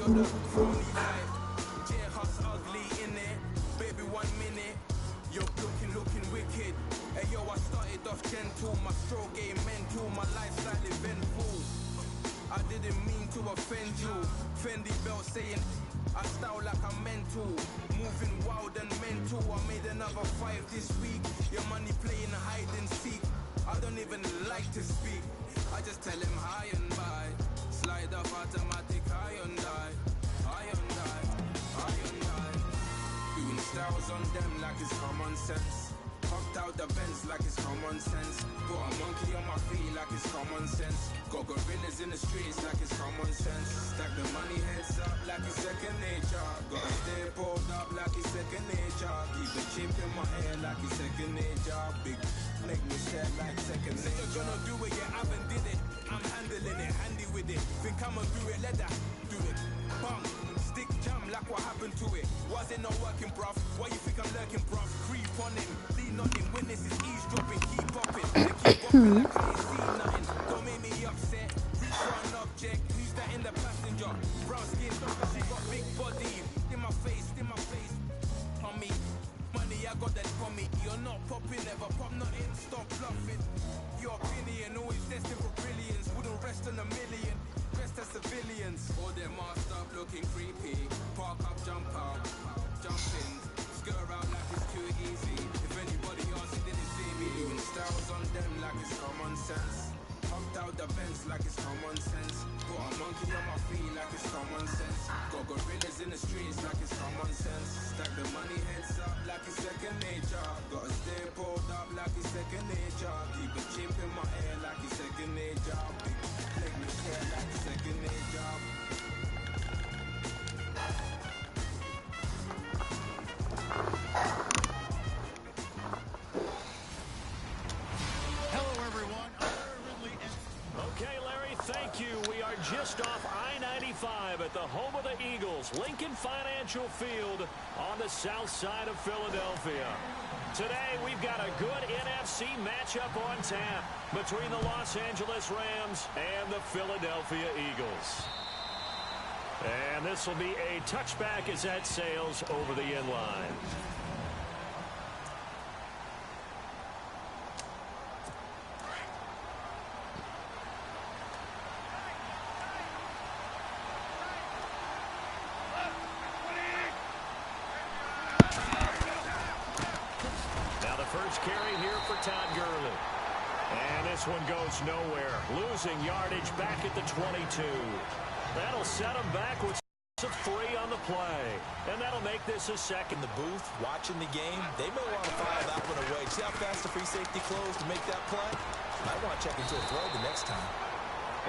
you're the only type. J-Hus ugly in it, baby 1 minute. You're looking wicked. Hey yo, I started off gentle, my stroke game mental, my life slightly eventful. I didn't mean to offend you. Fendi belt saying I style like I'm mental, moving wild and mental. I made another 5 this week. Your money playing hide and seek. I don't even like to speak. I just tell him hi and bye. Slide up automatic Hyundai, Hyundai, Hyundai. Doing styles on them like it's common sense. Hopped out the Benz like it's common sense. Put a monkey on my feet like it's common sense. Got gorillas in the streets like it's common sense. Stack the money heads up like it's second nature. Gotta stay pulled up like it's second nature. Keep the chip in my hair like it's second nature. Big make me sad like second nature. You're gonna do it, yeah, I haven't did it. I'm handling it, handy with it. Think I'ma do it, let that do it. Bum, stick jam like what happened to it. Was it not working, bruv? Why you think I'm lurking, bruv? Creep on him, lean on him. Witnesses eavesdropping, keep popping. They keep popping like I ain't seen nothing. Don't make me upset. Reach for an object. Who's that in the passenger? Brown skin, she got big body. In my face, on me. Money, I got that for me. You're not popping, never pop nothing. Stop bluffing. Your opinion, always destined for brilliance. Wouldn't rest on a million. Rest as civilians. All their masked up, looking creepy. Park up, jump out, jump in. Skirt around like it's too easy. If anybody else didn't see me, doing styles on them like it's common sense. Hopped out the Benz like it's common sense. Put a monkey on my feet like it's common sense. Got gorillas in the streets like it's common sense. Stack the money heads up like it's second nature. Gotta stay pulled up like it's second nature. Keep a chip in my hair like it's second nature. Make me care like it's second nature. Thank you. We are just off I-95 at the home of the Eagles, Lincoln Financial Field on the south side of Philadelphia. Today, we've got a good NFC matchup on tap between the Los Angeles Rams and the Philadelphia Eagles. And this will be a touchback as that sails over the end line. Carry here for Todd Gurley. And this one goes nowhere. Losing yardage back at the 22. That'll set him back with a 3 on the play. And that'll make this a second. In the booth, watching the game, they may want to file that one away. See how fast the free safety closed to make that play? Might want to check into a throw the next time.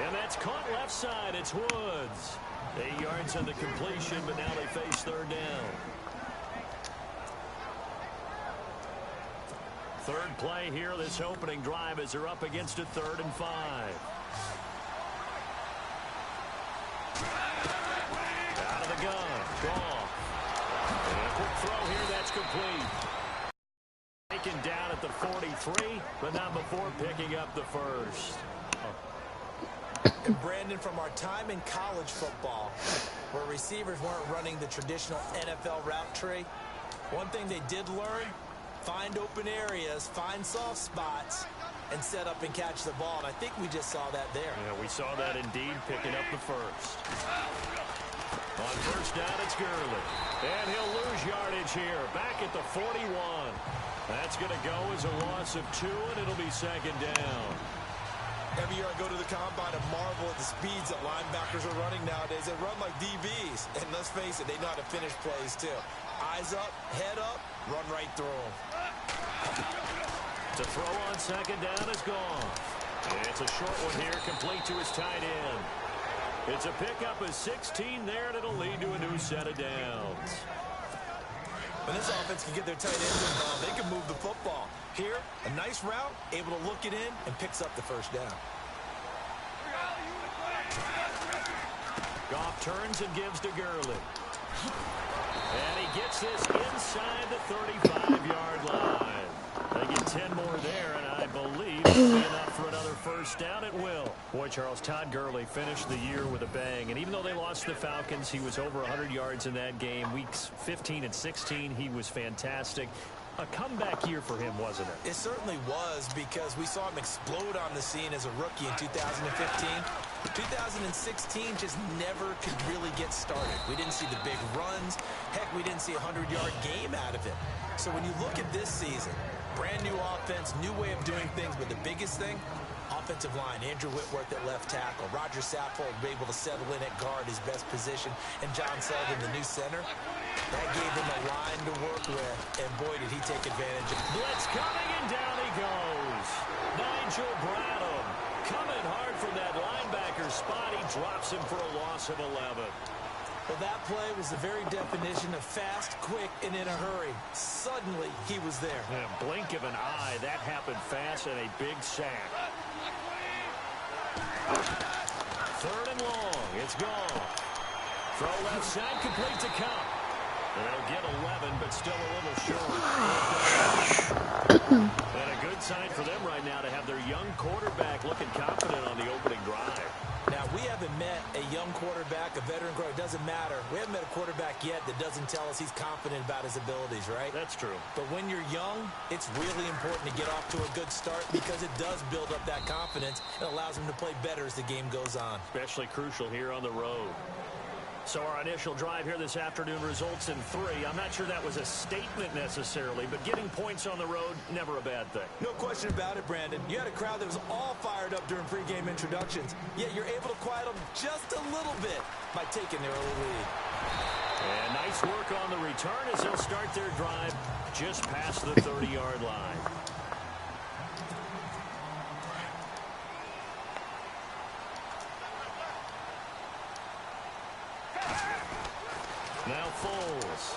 And that's caught left side. It's Woods. 8 yards on the completion, but now they face third down. Third play here, this opening drive as they're up against a 3rd and 5. Out of the gun, Goff. And a quick throw here, that's complete. Taken down at the 43, but not before picking up the first. And Brandon, from our time in college football, where receivers weren't running the traditional NFL route tree, one thing they did learn: find open areas, find soft spots, and set up and catch the ball. And I think we just saw that there. Yeah, we saw that indeed, picking up the first. On first down, it's Gurley. And he'll lose yardage here, back at the 41. That's going to go as a loss of 2, and it'll be second down. Every year I go to the combine and marvel at the speeds that linebackers are running nowadays. They run like DBs. And let's face it, they know how to finish plays too. Eyes up, head up, run right through them. To throw on second down is gone. And it's a short one here, complete to his tight end. It's a pickup of 16 there, and it'll lead to a new set of downs. When this offense can get their tight ends involved, they can move the football. Here, a nice route, able to look it in, and picks up the first down. Goff turns and gives to Gurley. And he gets this inside the 35-yard line. They Get 10 more there, and I believe it'll be enough for another first down. It will. Boy, Charles, Todd Gurley finished the year with a bang, and even though they lost the Falcons, he was over 100 yards in that game. Weeks 15 and 16, he was fantastic. A comeback year for him, wasn't it? It certainly was, because we saw him explode on the scene as a rookie in 2015. 2016 just never could really get started. We didn't see the big runs. Heck, we didn't see a 100-yard game out of him. So when you look at this season, brand new offense, new way of doing things, but the biggest thing, offensive line, Andrew Whitworth at left tackle, Roger Saffold able to settle in at guard, his best position, and John Sullivan, the new center. That gave him a line to work with, and boy, did he take advantage of it. Blitz coming, and down he goes. Nigel Bradham coming hard from that linebacker spot. He drops him for a loss of 11. Well, that play was the very definition of fast, quick, and in a hurry. Suddenly, he was there. In a blink of an eye, that happened fast, and a big sack. 3rd and long. It's gone. Throw left side, complete to Cup. And they'll get 11, but still a little short. And a good sign for them right now to have their young quarterback looking confident on the opening drive. Now, we haven't met a young quarterback, a veteran quarterback. It doesn't matter. We haven't met a quarterback yet that doesn't tell us he's confident about his abilities, right? That's true. But when you're young, it's really important to get off to a good start, because it does build up that confidence and allows him to play better as the game goes on. Especially crucial here on the road. So our initial drive here this afternoon results in 3. I'm not sure that was a statement necessarily, but getting points on the road, never a bad thing. No question about it, Brandon. You had a crowd that was all fired up during pregame introductions, yet you're able to quiet them just a little bit by taking their early lead. And nice work on the return as they'll start their drive just past the 30-yard line. Now Foles.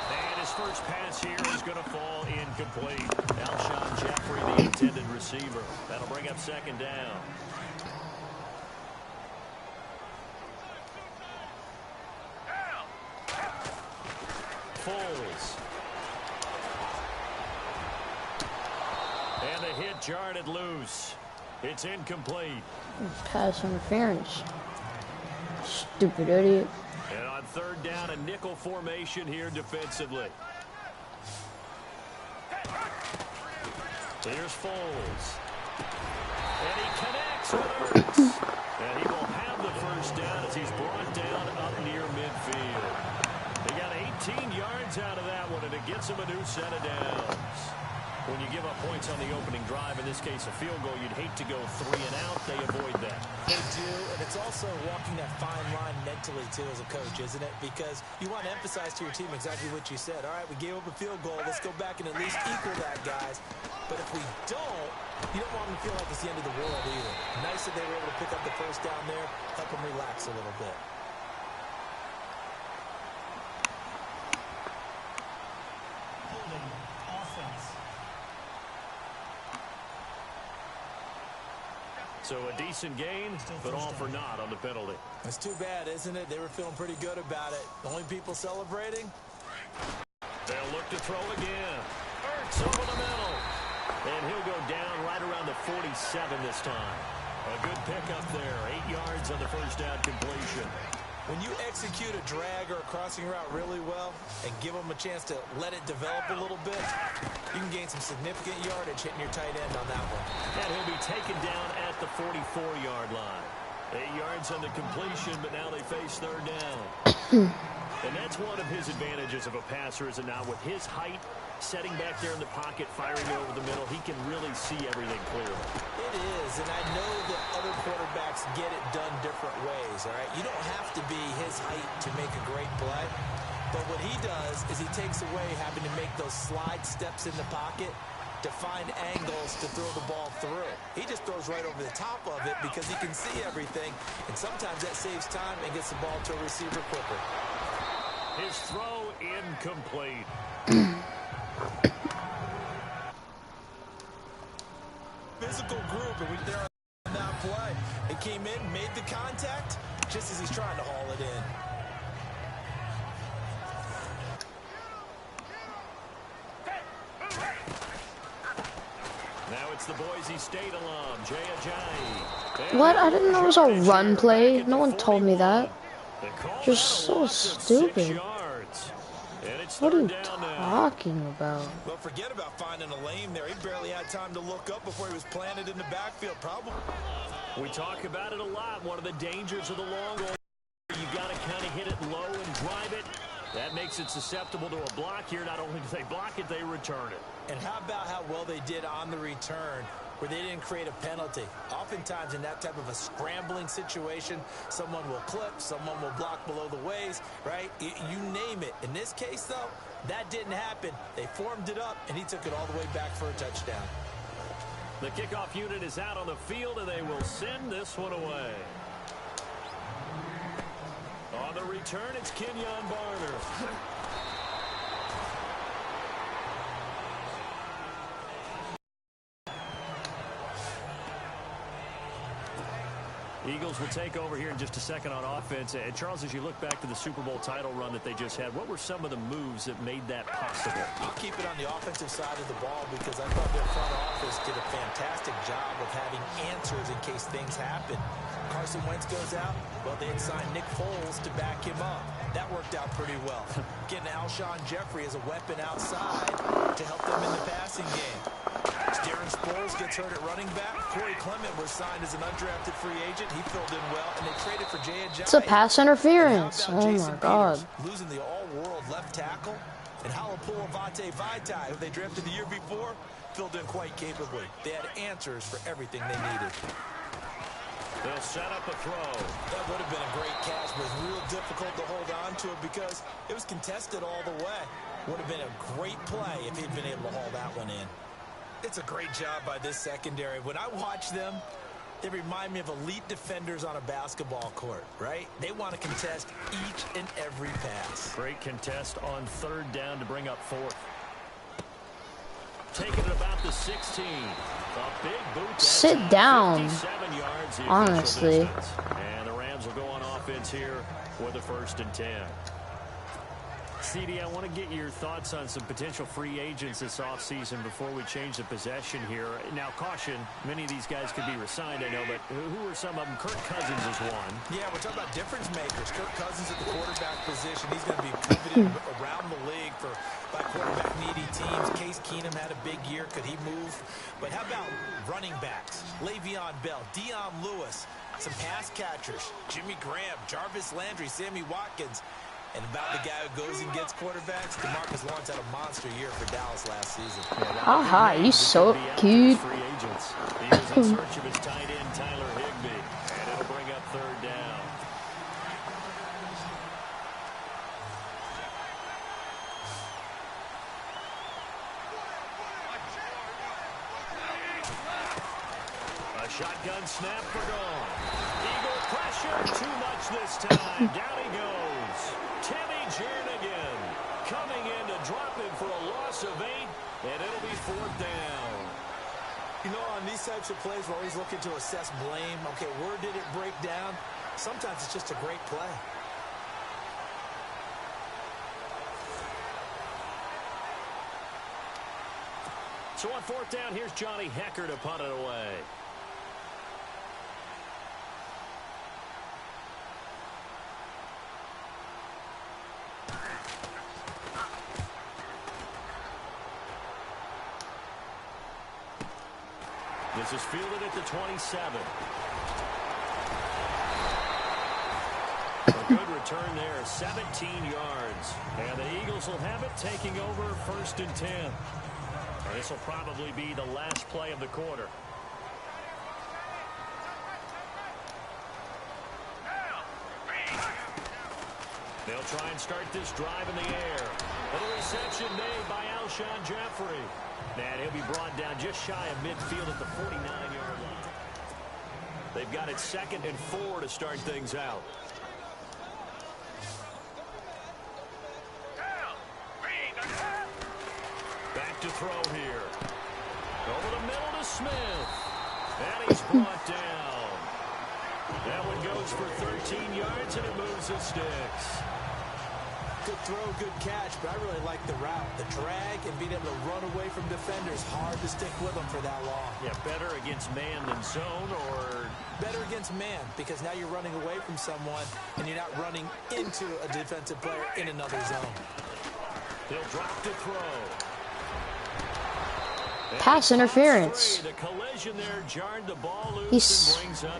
And his first pass here is going to fall incomplete. Alshon Jeffrey, the intended receiver. That'll bring up 2nd down. Foles. And the hit jarred it loose. It's incomplete. Pass interference. Stupid idiot. And on 3rd down, a nickel formation here defensively. Here's Foles. And he connects with Ertz. And he will have the first down as he's brought down up near midfield. He got 18 yards out of that one, and it gets him a new set of downs. When you give up points on the opening drive, in this case a field goal, you'd hate to go 3 and out. They avoid that. They do, and it's also walking that fine line mentally, too, as a coach, isn't it? Because you want to emphasize to your team exactly what you said. All right, we gave up a field goal. Let's go back and at least equal that, guys. But if we don't, you don't want them to feel like it's the end of the world either. Nice that they were able to pick up the first down there, help them relax a little bit. So a decent gain, but all for naught on the penalty. It's too bad, isn't it? They were feeling pretty good about it. The only people celebrating? They'll look to throw again. Ertz over the middle. And he'll go down right around the 47 this time. A good pickup there. 8 yards on the first down completion. When you execute a drag or a crossing route really well and give them a chance to let it develop a little bit, you can gain some significant yardage hitting your tight end on that one. And he'll be taken down at the 44-yard line. 8 yards on the completion, but now they face 3rd down. And that's one of his advantages of a passer, is it not? With his height, setting back there in the pocket, firing it over the middle, he can really see everything clearly. It is, and I know that other quarterbacks get it done different ways, all right? You don't have to be his height to make a great play, but what he does is he takes away having to make those slide steps in the pocket to find angles to throw the ball through. He just throws right over the top of it because he can see everything, and sometimes that saves time and gets the ball to a receiver quicker. His throw incomplete. Physical group, and they're on that play. It came in, made the contact, just as he's trying to haul it in. It's the Boise State alum, Jay Ajayi. What? I didn't know it was a run play. No one told me that. Just so stupid. What are you talking about? Well, forget about finding a lane there. He barely had time to look up before he was planted in the backfield, probably. We talk about it a lot. One of the dangers of the long ball, you got to kind of hit it low and drive it. That makes it susceptible to a block here. Not only do they block it, they return it. And how about how well they did on the return, where they didn't create a penalty? Oftentimes in that type of a scrambling situation, someone will clip, someone will block below the waist, right? You name it. In this case, though, that didn't happen. They formed it up, and he took it all the way back for a touchdown. The kickoff unit is out on the field, and they will send this one away. On the return, it's Kenyon Barner. Eagles will take over here in just a second on offense. And Charles, as you look back to the Super Bowl title run that they just had, what were some of the moves that made that possible? I'll keep it on the offensive side of the ball because I thought their front office did a fantastic job of having answers in case things happen. Carson Wentz goes out, well, they had signed Nick Foles to back him up. That worked out pretty well. Getting Alshon Jeffrey as a weapon outside to help them in the passing game. Darren Sproles gets hurt at running back. Corey Clement was signed as an undrafted free agent. He filled in well, and they traded for Jay Ajayi. It's a pass interference. Oh, my God. Losing the all-world left tackle. And Halapua Vitae, who they drafted the year before, filled in quite capably. They had answers for everything they needed. They'll set up a throw. That would have been a great catch, but it was real difficult to hold on to it because it was contested all the way. Would have been a great play if he'd been able to haul that one in. It's a great job by this secondary. When I watch them, they remind me of elite defenders on a basketball court, right? They want to contest each and every pass. Great contest on third down to bring up fourth. Taking it about the 16. A big boot. Sit down. 57 yards, honestly. And the Rams will go on offense here with a 1st and 10. CD, I want to get your thoughts on some potential free agents this offseason before we change the possession here. Now, caution, many of these guys could be re-signed, I know, but who are some of them? Kirk Cousins is one. Yeah, we're talking about difference makers. Kirk Cousins at the quarterback position. He's going to be coveted around the league by quarterback-needy teams. Case Keenum had a big year. Could he move? But how about running backs? Le'Veon Bell, Dion Lewis, some pass catchers. Jimmy Graham, Jarvis Landry, Sammy Watkins. And about the guy who goes and gets quarterbacks, DeMarcus Lawrence had a monster year for Dallas last season. Haha, he's so cute. He was in search of his tight end, Tyler Higbee, and it'll bring up third down. A shotgun snap for goal. Eagle pressure, too much this time. Down he goes. Timmy Jernigan coming in to drop him for a loss of 8, and it'll be 4th down. You know, on these types of plays, we're always looking to assess blame. Okay, where did it break down? Sometimes it's just a great play. So on 4th down, here's Johnny Hekker to punt it away. This is fielded at the 27. A good return there, 17 yards. And the Eagles will have it, taking over 1st and 10. And this will probably be the last play of the quarter. They'll try and start this drive in the air. Little reception made by Alshon Jeffrey. And he'll be brought down just shy of midfield at the 49-yard line. They've got it 2nd and 4 to start things out. Back to throw here. Over the middle to Smith. And he's brought down. That one goes for 13 yards, and it moves the sticks. Good throw, good catch, but I really like the route. The drag and being able to run away from defenders. Hard to stick with them for that long. Yeah, better against man than zone, or better against man, because now you're running away from someone and you're not running into a defensive player in another zone. He'll drop to throw. Pass interference. The collision there jarred the ball loose.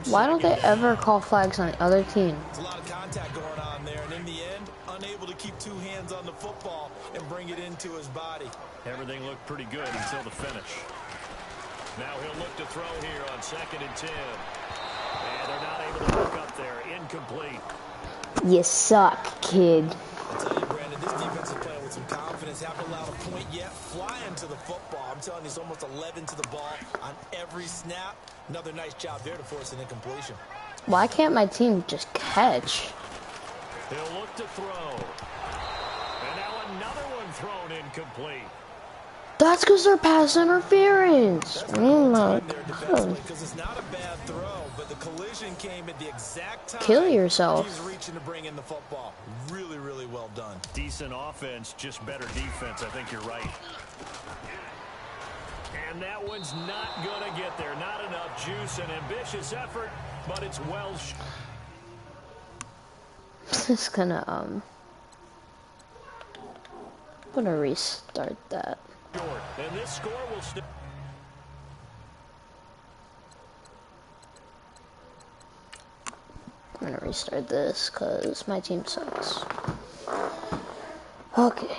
Why don't they ever call flags on the other team? There's a lot of contact going on there, and in the end, unable to keep two hands on the football and bring it into his body. Everything looked pretty good until the finish. Now he'll look to throw here on 2nd and 10. And they're not able to hook up there. Incomplete. You suck, kid. I tell you, Brandon, this defense is playing with some confidence. Haven't allowed a point yet. Flying to the football. I'm telling you, it's almost 11 to the ball on every snap. Another nice job there to force an incompletion. Why can't my team just catch? He'll look to throw. And now another one thrown incomplete. That's because they're pass interference. Because it's not a bad throw, but the collision came at the exact time. Kill yourself. He's reaching to bring in the football. Really, really well done. Decent offense, just better defense. I think you're right. And that one's not going to get there. Not enough juice. An ambitious effort, but it's well. Just gonna I'm gonna restart that. And this score will still. I'm gonna restart this because my team sucks. Okay.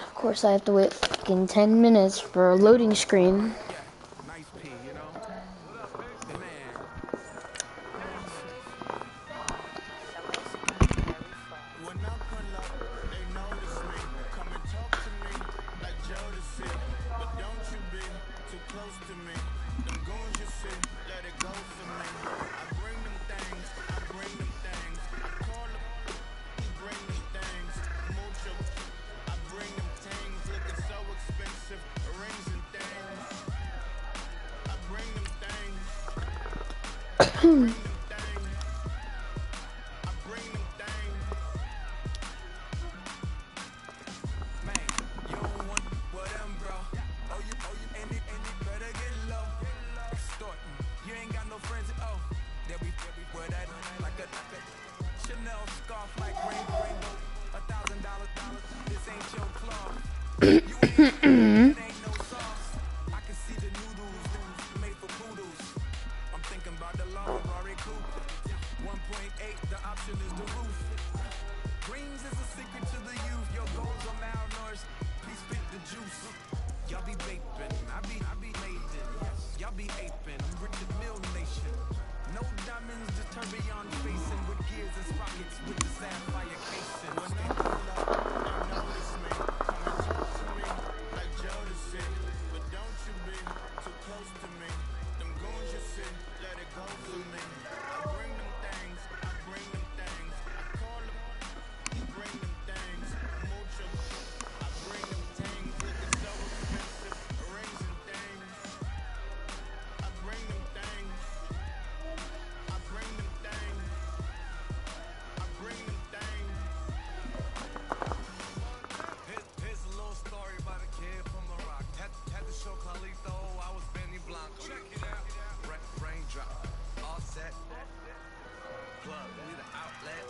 Of course I have to wait fucking 10 minutes for a loading screen. Nice P, you know? Man. When I pull up, they notice me. Come and talk to me like Jodeci. But don't you be too close to me. Them goons you see, let it go for me. I bring them things, I bring them things. I call them, bring them things. Mucho, I bring them things. Looking so expensive, rings and things. I bring them things. I bring them things. I bring them things. Man, you don't want what I'm, bro. Oh, you, and it better get low. Extorting. You ain't got no friends, they'll be where that, like a Chanel scarf, like rainbow. $1,000, this ain't your cloth. You ain't, it ain't no sauce. I can see the noodles made for poodles. I'm thinking about the Ferrari coupe. 1.8, the option is the roof. Greens is a secret to the youth. Your goals are malnourished. Please spit the juice. Y'all be vaping, I be making. Y'all be aping, I'm Richard Mill Nation. No diamonds, just tourbillon facing with gears and sprockets with the sapphire casing. When they pull up, they notice me. Come and talk to me like Jodeci. But don't you be too close to me. Them goons you see, let it go for me. I bring them things, I bring them things. I call them, bring them things. Mucho, I bring them things. Looking so expensive, rings and things. I bring them things. I bring them things. I bring them things. Here's a little story about a kid from the rock. Had to show Carlito I was Benny Blanco. Check it out. Raindrop, all set. Plug, we the outlet.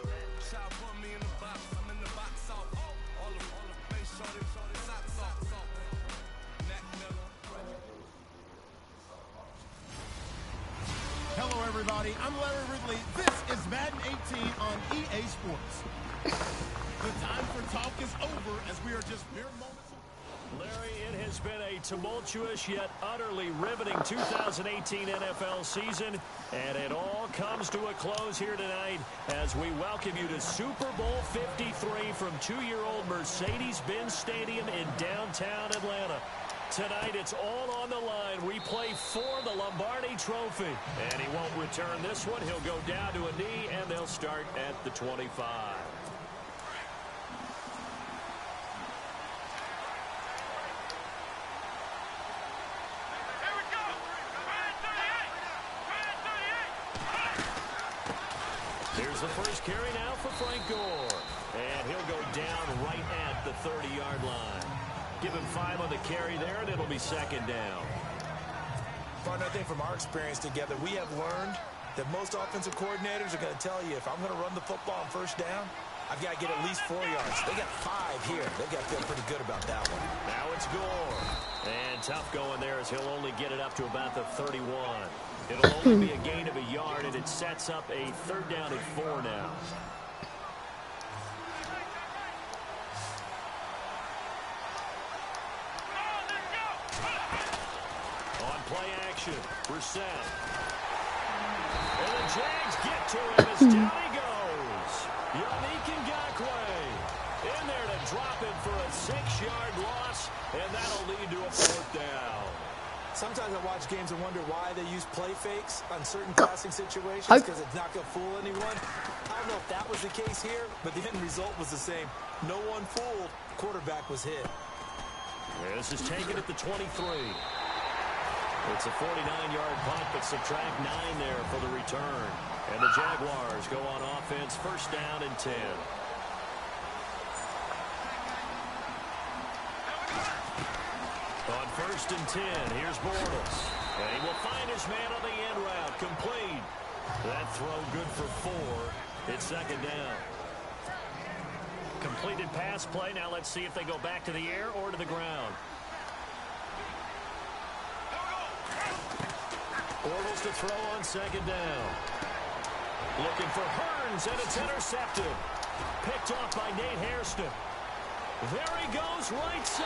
Child put me in the box. I'm in the box off. All the face shorty, socks off. Mac Miller. Hello, everybody. I'm Larry Ridley. This is Madden 18 on EA Sports. The time for talk is over as we are just mere moments. Larry, it has been a tumultuous yet utterly riveting 2018 NFL season, and it all comes to a close here tonight as we welcome you to Super Bowl 53 from 2-year-old Mercedes-Benz Stadium in downtown Atlanta. Tonight, it's all on the line. We play for the Lombardi Trophy, and he won't return this one. He'll go down to a knee, and they'll start at the 25. Here's Here's the first carry now for Frank Gore. And he'll go down right at the 30-yard line. Give him 5 on the carry there, and it'll be second down. Partner, I think from our experience together, we have learned that most offensive coordinators are going to tell you, if I'm going to run the football on first down, I've got to get at least 4 yards. They got 5 here. They've got to feel pretty good about that one. Now it's Gore. And tough going there as he'll only get it up to about the 31. It'll only be a gain of a yard, and it sets up a 3rd down and 4 now. On play action, Brissett. And the Jags get to him as down he goes. Yannick Ngakoue in there to drop it for a 6-yard loss, and that'll lead to a 4th down. Sometimes I watch games and wonder why they use play fakes on certain passing situations because it's not going to fool anyone. I don't know if that was the case here, but the end result was the same. No one fooled. Quarterback was hit. This is taken at the 23. It's a 49-yard punt, but subtract 9 there for the return. And the Jaguars go on offense, 1st down and 10. On 1st and 10, here's Bortles. And he will find his man on the end route, complete. That throw good for 4. It's 2nd down. Completed pass play. Now let's see if they go back to the air or to the ground. Bortles to throw on 2nd down. Looking for Hearns, and it's intercepted. Picked off by Nate Hairston. There he goes, right side.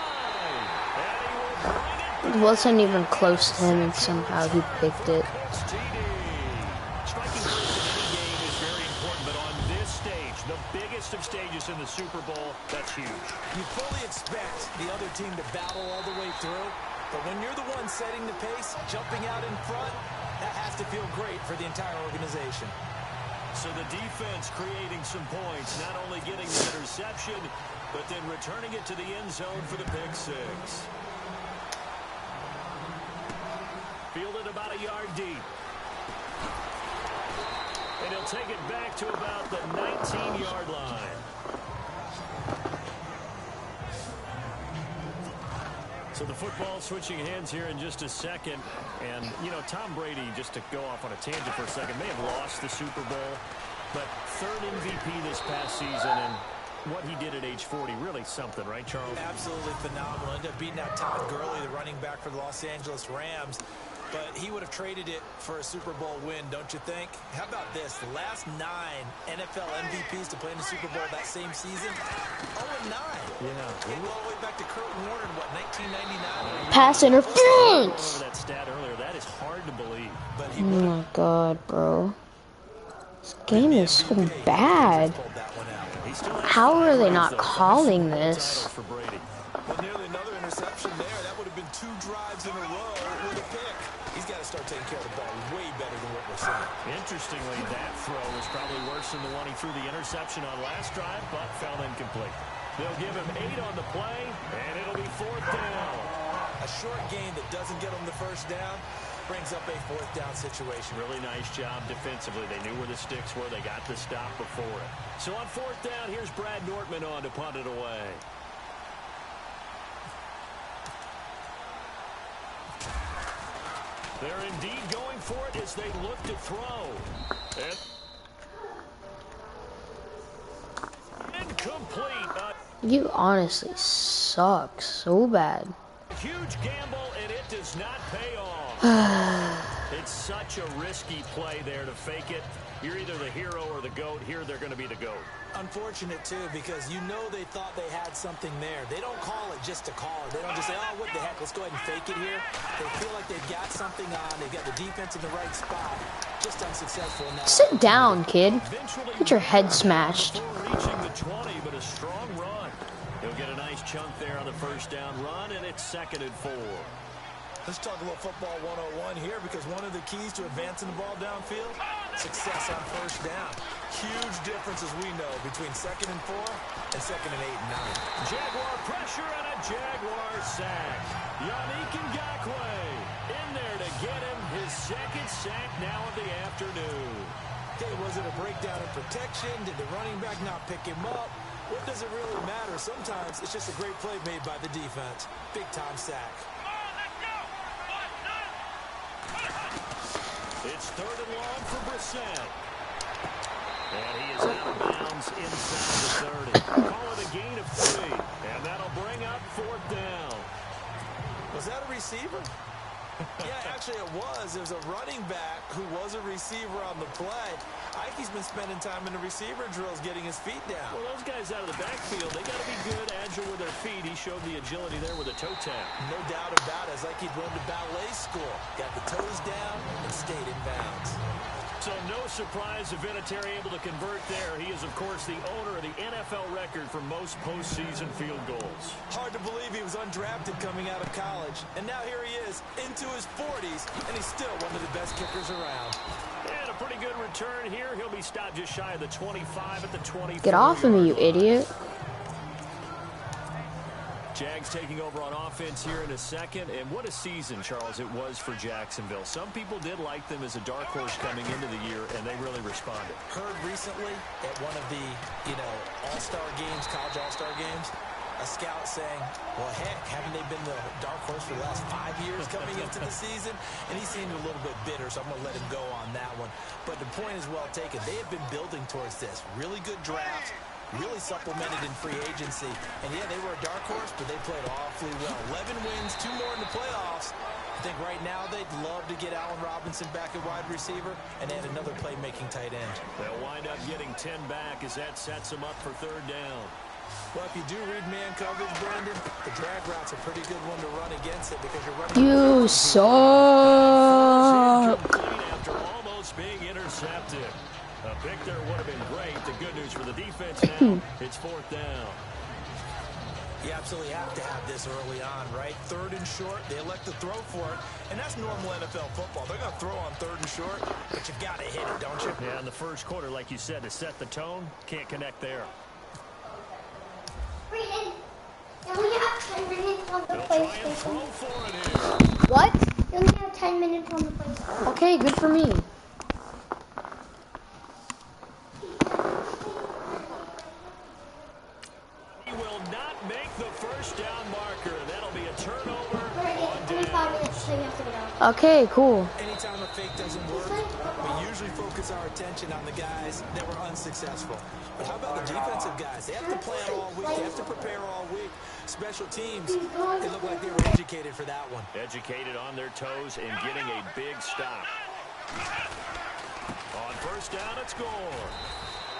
And he will bring it back. It wasn't even close to him, and somehow he picked it. Striking first in any game is very important, but on this stage, the biggest of stages in the Super Bowl, that's huge. You fully expect the other team to battle all the way through, but when you're the one setting the pace, jumping out in front, that has to feel great for the entire organization. So the defense creating some points, not only getting the interception, but then returning it to the end zone for the pick 6. Fielded about a yard deep. And he'll take it back to about the 19-yard line. So the football switching hands here in just a second. And, you know, Tom Brady, just to go off on a tangent for a second, may have lost the Super Bowl, but 3rd MVP this past season, and what he did at age 40, really something, right, Charles? Absolutely phenomenal. Ended up beating out Todd Gurley, the running back for the Los Angeles Rams. But he would have traded it for a Super Bowl win, don't you think? How about this? The last 9 NFL MVPs to play in the Super Bowl that same season, 0-9. Yeah. They go all the way back to Kurt Warner in, what, 1999? Pass interference! That stat earlier, that is hard to believe. But Oh my god, bro. This game is so bad. How are they not calling this? Well, nearly another interception there. That would have been 2 drives in a row with a pick. He's got to start taking care of the ball way better than what we're seeing. Interestingly, that throw was probably worse than the one he threw the interception on last drive, but fell incomplete. They'll give him 8 on the play, and it'll be 4th down. A short gain that doesn't get him the 1st down brings up a 4th down situation. Really nice job defensively. They knew where the sticks were. They got the stop before it. So on 4th down, here's Brad Nortman on to punt it away. They're indeed going for it as they look to throw. Incomplete. You honestly suck so bad. Huge gamble, and it does not pay off. It's such a risky play there to fake it. You're either the hero or the GOAT. Here they're going to be the GOAT. Unfortunate, too, because you know they thought they had something there. They don't call it just to call it. They don't just say, oh, what the heck, let's go ahead and fake it here. They feel like they've got something on. They've got the defense in the right spot. Just unsuccessful in that. Sit down, kid. Get your head smashed. Reaching the 20, but a strong run. He'll get a nice chunk there on the 1st down run, and it's 2nd and 4. Let's talk a little football 101 here, because one of the keys to advancing the ball downfield, success on 1st down. Huge difference, as we know, between 2nd and 4 and 2nd and 8 and 9. Jaguar pressure and a Jaguar sack. Yannick Ngakoue in there to get him his 2nd sack now of the afternoon. Hey, was it a breakdown in protection? Did the running back not pick him up? What does it really matter? Sometimes it's just a great play made by the defense. Big-time sack. It's 3rd and long for Brissett. And he is out of bounds inside the 30. Call it a gain of 3. And that'll bring up 4th down. Was that a receiver? Yeah, actually it was. There's a running back who was a receiver on the play. Ike's been spending time in the receiver drills getting his feet down. Well, those guys out of the backfield, they got to be good, agile with their feet. He showed the agility there with a toe tap. No doubt about it. It's like he'd run to ballet school. Got the toes down and stayed in bounds. So no surprise if Vinatieri able to convert there. He is, of course, the owner of the NFL record for most postseason field goals. Hard to believe he was undrafted coming out of college. And now here he is into his 40s, and he's still one of the best kickers around. And a pretty good return here. He'll be stopped just shy of the 25 at the 24. Get off of me, you idiot. Jags taking over on offense here in a second. And what a season, Charles, it was for Jacksonville. Some people did like them as a dark horse coming into the year, and they really responded. Heard recently at one of the, all-star games, college all-star games, a scout saying, well, heck, haven't they been the dark horse for the last 5 years coming into the season? And he seemed a little bit bitter, so I'm going to let him go on that one. But the point is well taken. They have been building towards this. Really good drafts. Really supplemented in free agency. And, yeah, they were a dark horse, but they played awfully well. 11 wins, 2 more in the playoffs. I think right now they'd love to get Allen Robinson back at wide receiver and add another playmaking tight end. They'll wind up getting 10 back as that sets them up for 3rd down. Well, if you do read man coverage, Brandon, the drag route's a pretty good one to run against it because you're running... You suck! After almost being intercepted. A pick there would have been great. The good news for the defense now, it's 4th down. You absolutely have to have this early on, right? 3rd and short, they elect to throw for it, and that's normal NFL football. They're going to throw on 3rd and short, but you've got to hit it, don't you? Yeah, in the first quarter, like you said, to set the tone, can't connect there. Brandon, you only have 10 minutes on the PlayStation. What? You only have 10 minutes on the PlayStation. Okay, good for me. He will not make the first down marker. That'll be a turnover. Only 5 minutes, so you have to get out. Okay, cool. Anytime a fake doesn't work, we usually focus our attention on the guys that were unsuccessful. But how about the defensive guys? They have to plan all week. They have to prepare all week. Special teams, they look like they were educated for that one. Educated on their toes and getting a big stop. On 1st down, it's Gore.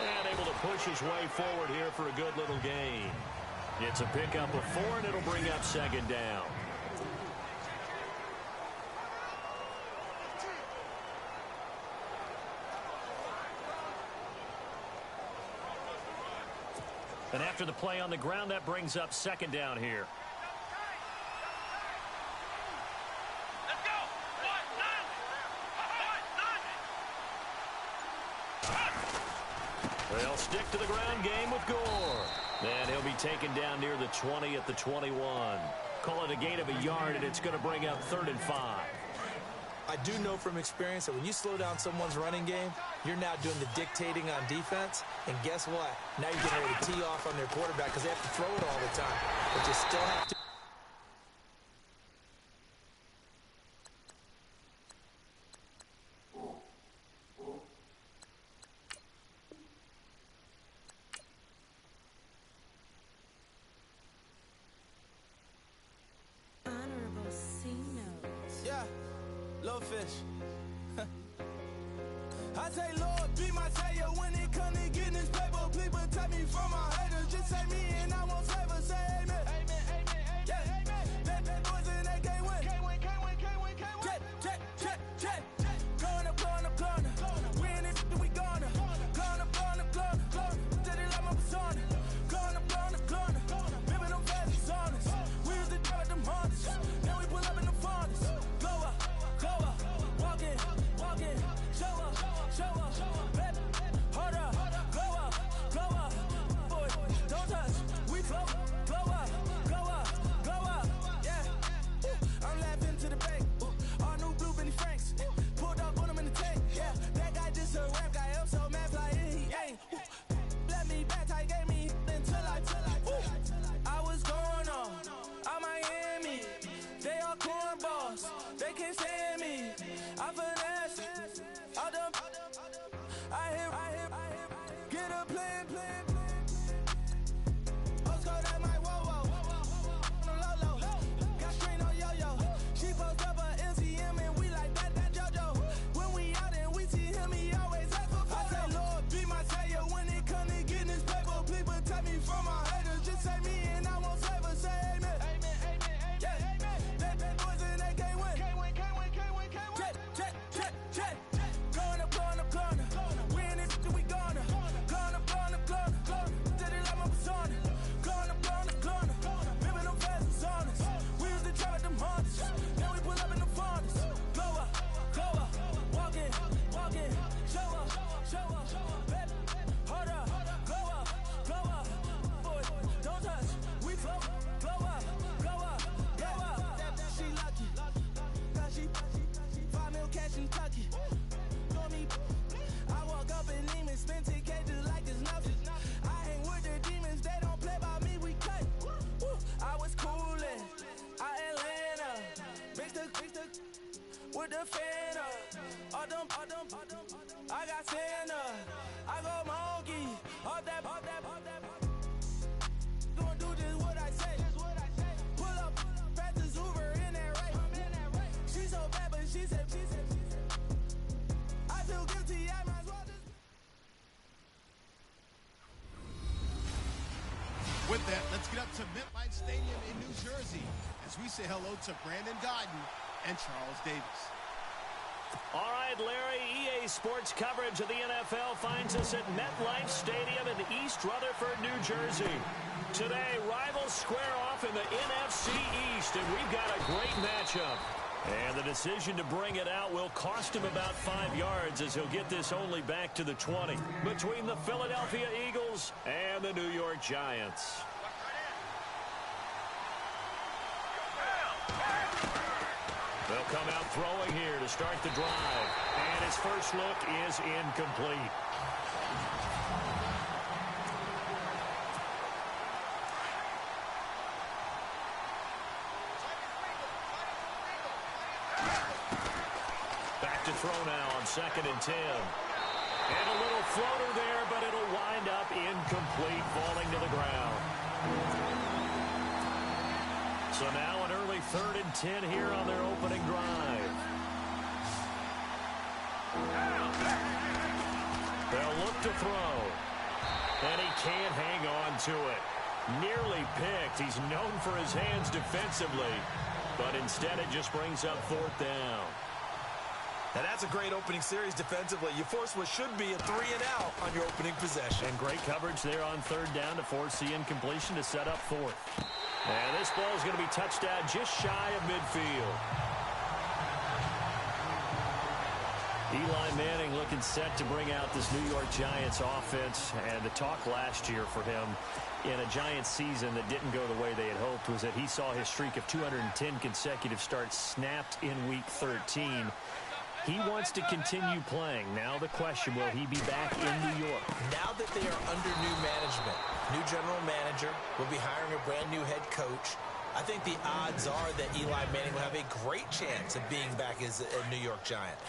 And able to push his way forward here for a good little gain. It's a pickup of 4, and it'll bring up 2nd down. And after the play on the ground, that brings up 2nd down here. They'll stick to the ground game with Gore. And he'll be taken down near the 20 at the 21. Call it a gain of a yard, and it's going to bring up 3rd and 5. I do know from experience that when you slow down someone's running game, you're now doing the dictating on defense. And guess what? Now you're getting ready to tee off on their quarterback because they have to throw it all the time. But you still have to. Little fish. I say, Lord, be my savior when it comes to getting this paper. Please protect me from my haters. Just say me and I won't favor. Say amen. Amen, amen, amen, amen. That boys in that game win. Can't win, can't win, can't win, can't win. Jet. Going up. We in it, we gonna. Going up. Did it like my persona. Going up. Baby, them fast is honest. We used to drive them Hondas. Now we pull up in the Fondas. Go up. Walk in. Show up. a plan. Old school, that my whoa. On the low. Got screen on yo-yo. She post up a MCM and we like that JoJo. When we out and we see him, he always ask for photo. I say, Lord, be my savior when it come to getting this paper. Please protect me from my haters. Just say me and I won't save. Say amen. That boys and they can't win. Check. Going up. We in this shit, we gonna. Going up. Did it like my persona. Going up. Living them fast and songs. We used to trap at them hunters. Now we pull up in the furnace. Glow up. Walk in. Show up. Baby, hold up. Glow up. Boys, don't touch. We flow up. She lucky. Cause she 5 mil cash in Kentucky. Know me. I walk up in demons, spend 10K just like it's nothing. I hang with the demons, they don't play by me, we cut. I was coolin', Atlanta. Mixed with the Fanta. All them, I got Santa. I go monkey. All that. Gonna do just what I say. Pull up, fast as Uber in that race. She so bad, but she said. I feel guilty, I might as well just. With that, let's get up to MetLife Stadium in New Jersey as we say hello to Brandon Gaudin and Charles Davis. All right, Larry, EA Sports coverage of the NFL finds us at MetLife Stadium in East Rutherford, New Jersey. Today, rivals square off in the NFC East, and we've got a great matchup. And the decision to bring it out will cost him about 5 yards as he'll get this only back to the 20 between the Philadelphia Eagles and the New York Giants. They'll come out throwing here to start the drive. And his first look is incomplete. Back to throw now on 2nd and 10. And a little floater there, but it'll wind up incomplete, falling to the ground. So now an early 3rd and 10 here on their opening drive. They'll look to throw. And he can't hang on to it. Nearly picked. He's known for his hands defensively. But instead it just brings up 4th down. And that's a great opening series defensively. You force what should be a 3-and-out on your opening possession. And great coverage there on 3rd down to force the incompletion to set up 4th. And this ball is going to be touched down just shy of midfield. Eli Manning looking set to bring out this New York Giants offense. And the talk last year for him in a Giants season that didn't go the way they had hoped was that he saw his streak of 210 consecutive starts snapped in Week 13. He wants to continue playing. Now the question, will he be back in New York? Now that they are under new management, new general manager, will be hiring a brand new head coach, I think the odds are that Eli Manning will have a great chance of being back as a New York Giant.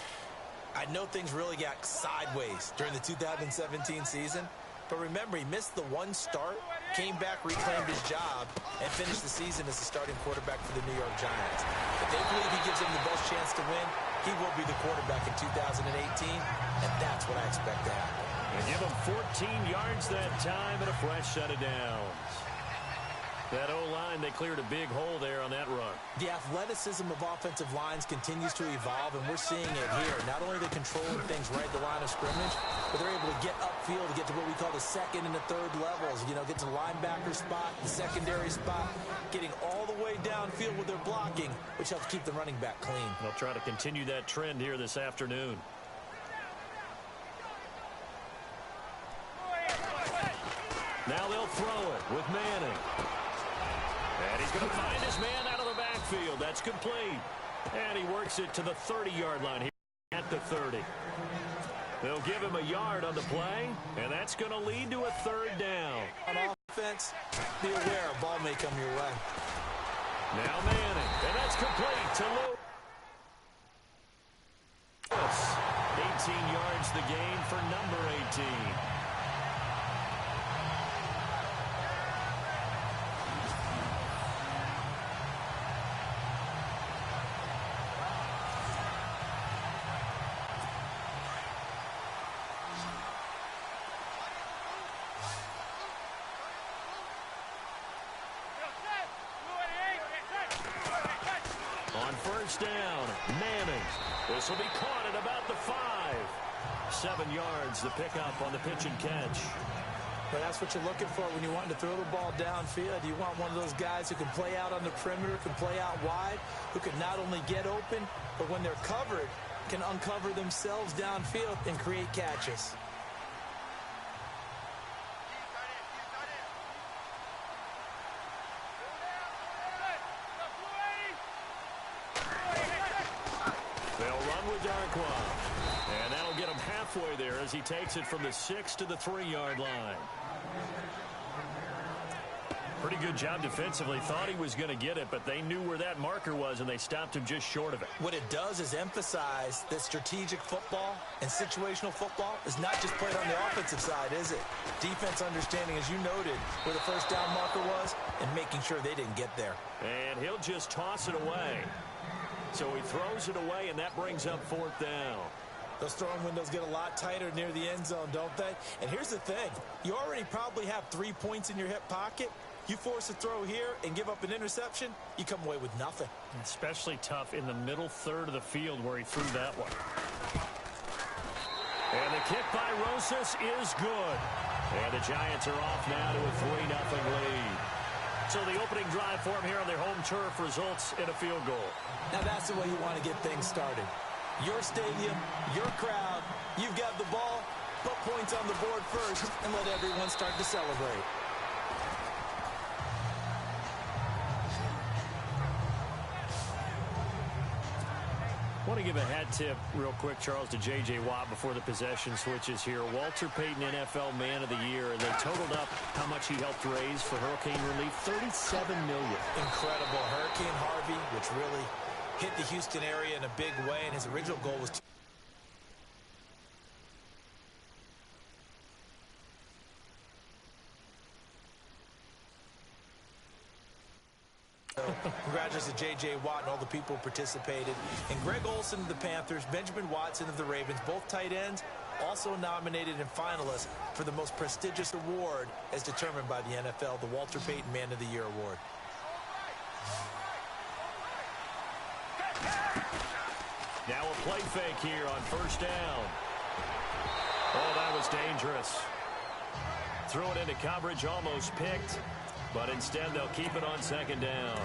I know things really got sideways during the 2017 season, but remember, he missed the one start, came back, reclaimed his job, and finished the season as the starting quarterback for the New York Giants. If they believe he gives them the best chance to win, he will be the quarterback in 2018, and that's what I expect to happen. And give him 14 yards that time and a fresh set of downs. That O-line, they cleared a big hole there on that run. The athleticism of offensive lines continues to evolve, and we're seeing it here. Not only are they controlling things right at the line of scrimmage, but they're able to get upfield to get to what we call the 2nd and the 3rd levels. You know, get to the linebacker spot, the secondary spot, getting all the way downfield with their blocking, which helps keep the running back clean. They'll try to continue that trend here this afternoon. Now they'll throw it with Manning. And he's going to find his man out of the backfield. That's complete. And he works it to the 30-yard line here at the 30. They'll give him a yard on the play, and that's going to lead to a 3rd down. On offense, be aware a ball may come your way. Now Manning, and that's complete to Lewis. 18 yards the gain for number 18. first down. Manning. This will be caught at about the 5. 7 yards, the pickup on the pitch and catch. But that's what you're looking for when you want to throw the ball downfield. You want one of those guys who can play out on the perimeter, can play out wide, who can not only get open, but when they're covered, can uncover themselves downfield and create catches. They'll run with Darkwa. And that'll get him halfway there as he takes it from the 6 to the 3-yard line. Pretty good job defensively. Thought he was going to get it, but they knew where that marker was, and they stopped him just short of it. What it does is emphasize that strategic football and situational football is not just played on the offensive side, is it? Defense understanding, as you noted, where the first down marker was and making sure they didn't get there. And he'll just toss it away. So he throws it away, and that brings up 4th down. Those throwing windows get a lot tighter near the end zone, don't they? And here's the thing. You already probably have 3 points in your hip pocket. You force a throw here and give up an interception, you come away with nothing. Especially tough in the middle third of the field where he threw that one. And the kick by Rosas is good. And the Giants are off now to a 3-0 lead. So the opening drive for them here on their home turf results in a field goal. Now that's the way you want to get things started. Your stadium, your crowd, you've got the ball, put points on the board first, and let everyone start to celebrate. I want to give a hat tip real quick, Charles, to J.J. Watt before the possession switches here. Walter Payton, NFL Man of the Year. They totaled up how much he helped raise for hurricane relief, $37 million. Incredible. Hurricane Harvey, which really hit the Houston area in a big way, and his original goal was to congratulations to J.J. Watt and all the people who participated. And Greg Olsen of the Panthers, Benjamin Watson of the Ravens, both tight ends, also nominated and finalists for the most prestigious award as determined by the NFL, the Walter Payton Man of the Year Award. Now a play fake here on first down. Oh, that was dangerous. Threw it into coverage, almost picked. But instead, they'll keep it on 2nd down.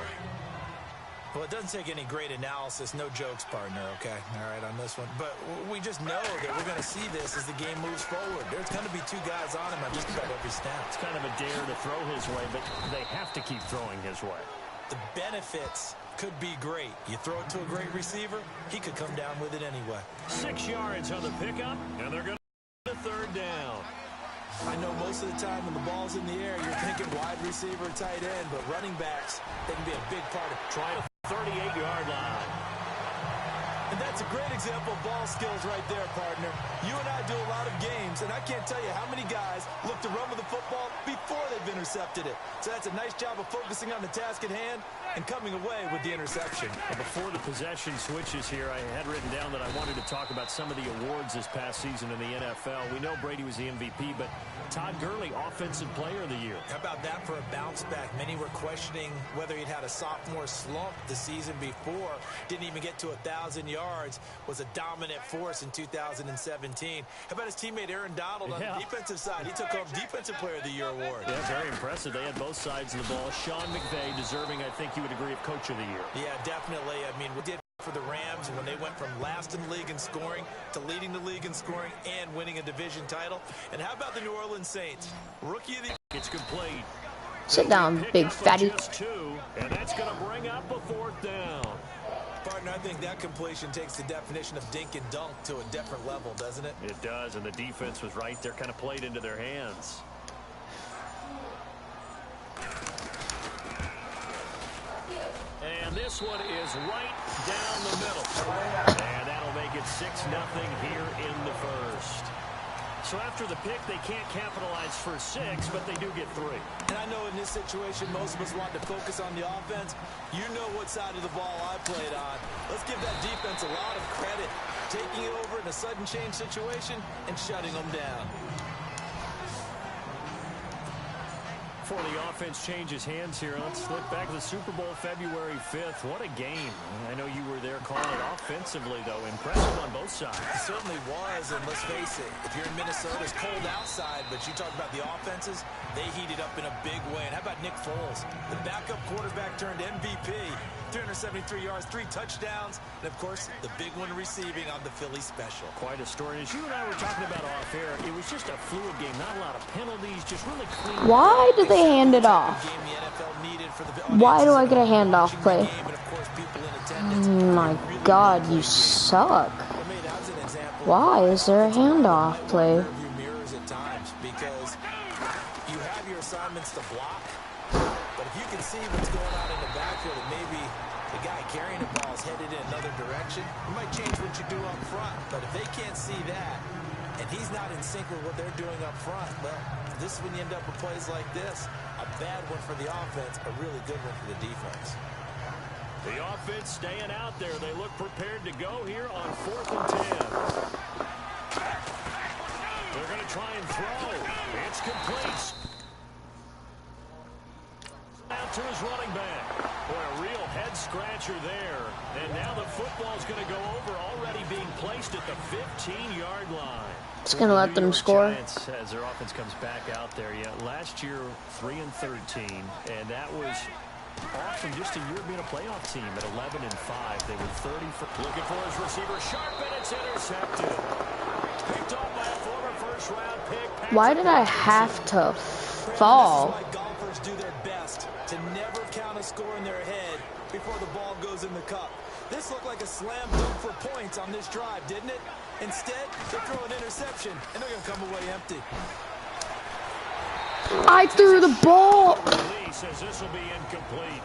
Well, it doesn't take any great analysis. No jokes, partner, okay? All right, on this one. But we just know that we're going to see this as the game moves forward. There's going to be 2 guys on him on just about every snap. It's kind of a dare to throw his way, but they have to keep throwing his way. The benefits could be great. You throw it to a great receiver, he could come down with it anyway. 6 yards on the pickup, and they're going to 3rd down. I know most of the time when the ball's in the air, you're thinking wide receiver, tight end, but running backs, they can be a big part of it. Try the 38-yard line. And that's a great example of ball skills right there, partner. You and I do a lot of games, and I can't tell you how many guys look to run with the football before they've intercepted it. So that's a nice job of focusing on the task at hand and coming away with the interception. And before the possession switches here, I had written down that I wanted to talk about some of the awards this past season in the NFL. We know Brady was the MVP, but Todd Gurley, Offensive Player of the Year. How about that for a bounce back? Many were questioning whether he'd had a sophomore slump the season before. Didn't even get to 1,000 yards. Was a dominant force in 2017. How about his teammate Aaron Donald on the defensive side? He took home Defensive Player of the Year award. Yeah, very impressive. They had both sides of the ball. Sean McVay deserving, I think you would agree, of Coach of the Year. Yeah, definitely. I mean, we did for the Rams when they went from last in the league in scoring to leading the league in scoring and winning a division title. And how about the New Orleans Saints? Rookie of the... It's complete. Sit down, big fatty. And that's going to bring up a 4th down. Partner, I think that completion takes the definition of dink and dunk to a different level, doesn't it? It does, and the defense was right there, kind of played into their hands. And this one is right down the middle. And that'll make it 6-0 here in the first. So after the pick, they can't capitalize for 6, but they do get 3. And I know in this situation, most of us want to focus on the offense. You know what side of the ball I played on. Let's give that defense a lot of credit. Taking it over in a sudden change situation and shutting them down. before the offense changes hands here. Let's look back at the Super Bowl February 5th. What a game. I know you were there calling it offensively, though. Impressive on both sides. It certainly was, and let's face it, if you're in Minnesota, it's cold outside, but you talk about the offenses, they heated up in a big way. And how about Nick Foles? The backup quarterback turned MVP. 373 yards, 3 touchdowns, and, of course, the big one receiving on the Philly special. Quite a story. As you and I were talking about off air, it was just a fluid game. Not a lot of penalties, just really clean. Why do they hand it off? Why do I get a handoff play? Oh my God, you suck. Why is there a handoff play? Because you have your assignments to block, but if you can see what's going on in the backfield and maybe the guy carrying the ball is headed in another direction, you might change what you do up front. But if they can't see that, and he's not in sync with what they're doing up front, well, this is when you end up with plays like this. A bad one for the offense, a really good one for the defense. The offense staying out there. They look prepared to go here on 4th and 10. They're going to try and throw. It's complete. Out to his running back. Boy, a real head-scratcher there. And now the football's going to go over, already being placed at the 15-yard line. It's going to let them score. Giants, as their offense comes back out there. Yeah, last year, 3-13, and that was off from just a year being a playoff team at 11-5. They were 30 for. Looking for his receiver, sharp, and it's intercepted. Picked off by a former first-round pick. Why did I have to fall? This is why golfers do their best to never count a score in their head before the ball goes in the cup. This looked like a slam dunk for points on this drive, didn't it? Instead, they throw an interception, and they're going to come away empty. I threw the ball. Lee says this will be incomplete.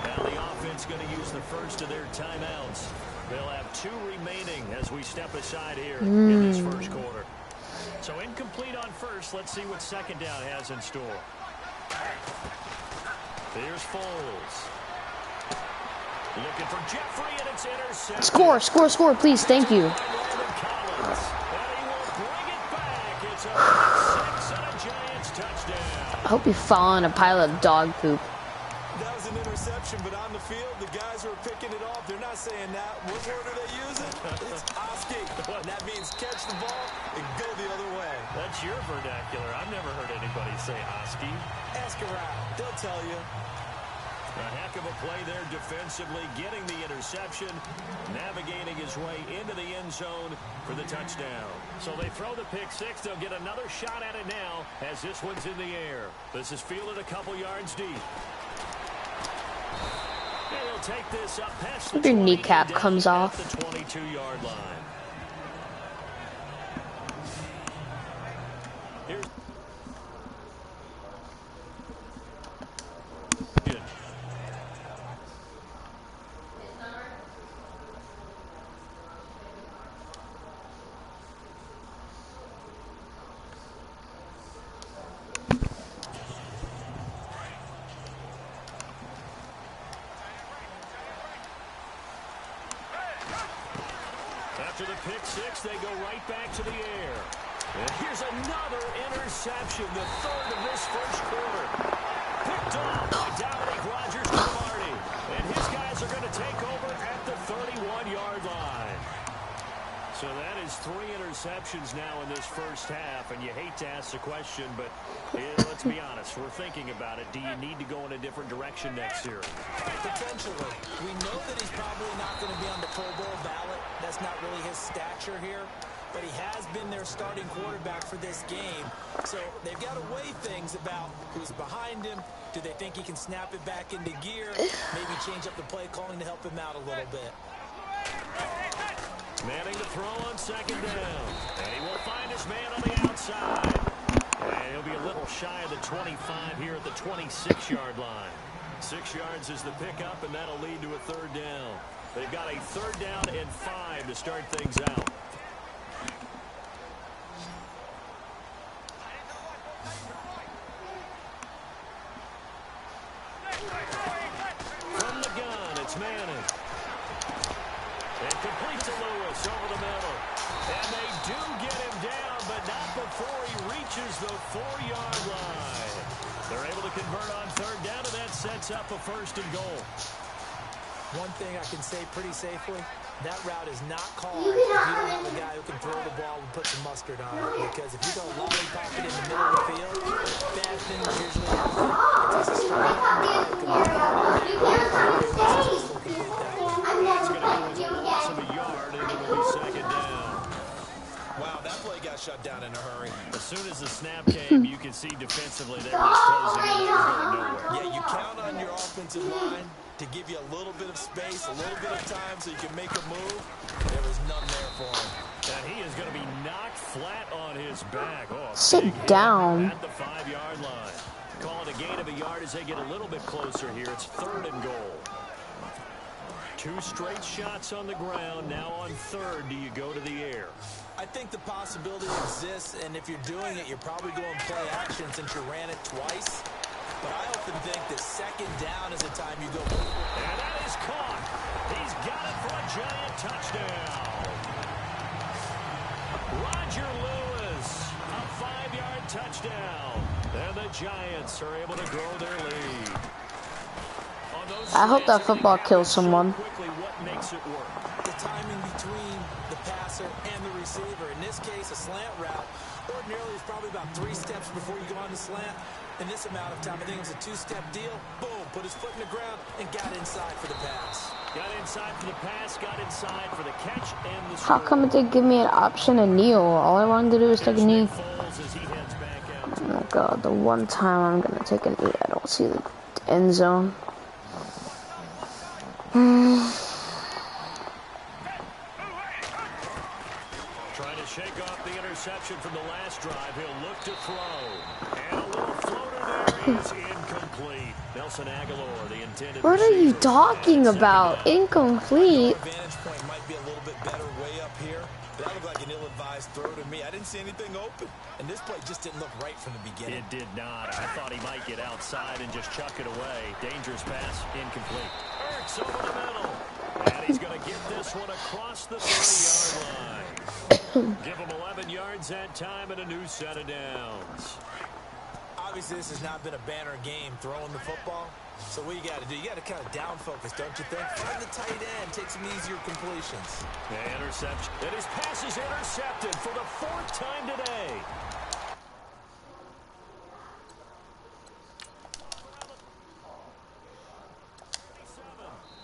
Now the offense going to use the first of their timeouts. They'll have 2 remaining as we step aside here in this first quarter. So incomplete on first. Let's see what second down has in store. Here's Foles. Looking for Jeffrey, and it's intercepted. Score, score, score, please. Thank you. I hope you fall in a pile of dog poop. That was an interception, but on the field, the guys who are picking it off, they're not saying that. What word are they using? It's Oski. And that means catch the ball and go the other way. That's your vernacular. I've never heard anybody say Oski. Ask around. They'll tell you. A heck of a play there defensively, getting the interception, navigating his way into the end zone for the touchdown. So they throw the pick six. They'll get another shot at it now as this one's in the air. This is fielded a couple yards deep. And he'll take this up past the Your kneecap comes off. The 22-yard line. Here's after the pick six, they go right back to the air. And here's another interception, the third of this first quarter. Picked off by Dominique Rodgers-Cromartie. And his guys are going to take over at the 31-yard line. So that is 3 interceptions now in this first half. And you hate to ask the question, but let's be honest. We're thinking about it. Do you need to go in a different direction next year? Potentially. We know that he's probably not going to be on the Pro Bowl ballot. That's not really his stature here. But he has been their starting quarterback for this game. So they've got to weigh things about who's behind him. Do they think he can snap it back into gear? Maybe change up the play calling to help him out a little bit. Manning to throw on second down. And he will find his man on the outside. And he'll be a little shy of the 25 here at the 26-yard line. 6 yards is the pickup, and that'll lead to a third down. They've got a 3rd down and 5 to start things out. From the gun, it's Manning. And complete to Lewis over the middle. And they do get him down, but not before he reaches the 4-yard line. They're able to convert on third down, and that sets up a first and goal. One thing I can say pretty safely, that route is not called if you don't have a guy who can throw the ball and put some mustard on it. Because if you go lollipop it in the middle of the field, bad things usually happen. It takes a strong Wow, that play got shut down in a hurry. As soon as the snap came, you could see defensively they were just closing in. They were going nowhere. Yeah, you count on your offensive line to give you a little bit of space, a little bit of time so you can make a move. There was none there for him. And he is going to be knocked flat on his back. Oh, Sit down. At the 5-yard line. Call it a gain of a yard as they get a little bit closer here. It's third and goal. 2 straight shots on the ground. Now on third, do you go to the air? I think the possibility exists, and if you're doing it, you're probably going play action since you ran it twice. But I often think that second down is the time you go. And that is caught. He's got it for a giant touchdown. Roger Lewis, a 5-yard touchdown. And the Giants are able to grow their lead. I hope that football kills someone. Quickly, what makes it work? The timing between the passer and the receiver. In this case, a slant route. Ordinarily, it's probably about 3 steps before you go on the slant. In this amount of time, I think it was a 2-step deal. Boom, put his foot in the ground and got inside for the pass. Got inside for the pass, got inside for the catch and the How come it didn't give me an option to kneel? All I wanted to do was take a knee. Oh god, the one time I'm gonna take a knee, I don't see the end zone. Trying to shake off the interception from the last drive. He'll look to throw. And a little floater there is incomplete. Nelson Aguilar, the intended What are you talking about? Incomplete? Vantage point might be a little bit better way up here. That looked like an ill-advised throw to me. I didn't see anything open. And this play just didn't look right from the beginning. It did not. I thought he might get outside and just chuck it away. Dangerous pass, incomplete. Ertz over the middle. And he's going to get this one across the 30-yard line. Give him 11 yards that time and a new set of downs. Obviously, this has not been a banner game throwing the football. So what you got to do, you got to kind of down focus, don't you think? Find the tight end, take some easier completions. The interception. And his pass is intercepted for the 4th time today.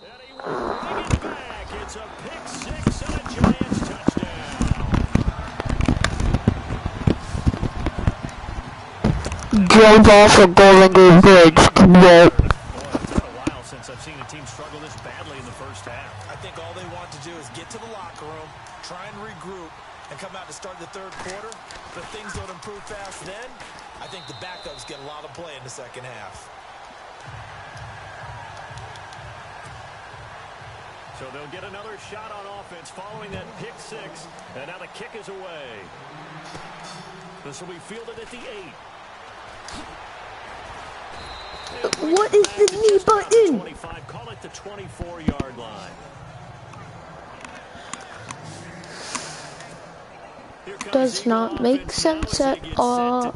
And he will bring it back. It's a pick 6 and a Giants touchdown. Drove off a Golden Gate Bridge. Boy, it's been a while since I've seen a team struggle this badly in the first half. I think all they want to do is get to the locker room, try and regroup, and come out to start the third quarter. But if things don't improve fast then, I think the backups get a lot of play in the second half. So they'll get another shot on offense following that pick 6. And now the kick is away. This will be fielded at the 8. What is the knee button? 25, call it the 24-yard line. Does not make sense at all.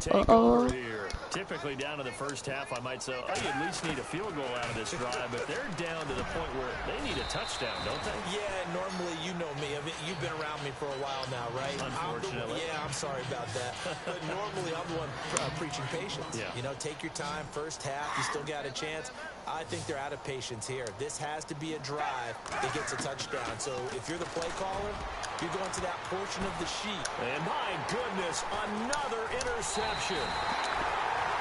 Typically down to the first half, I might say, oh, you at least need a field goal out of this drive, but they're down to the point where they need a touchdown, don't they? Yeah, normally, you know me. I mean, you've been around me for a while now, right? Unfortunately. I'm sorry about that. But normally, I'm the one preaching patience. Yeah. You know, take your time. First half, you still got a chance. I think they're out of patience here. This has to be a drive that gets a touchdown. So if you're the play caller, you're going to that portion of the sheet. And my goodness, another interception.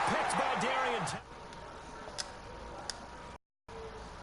Picked by Darian.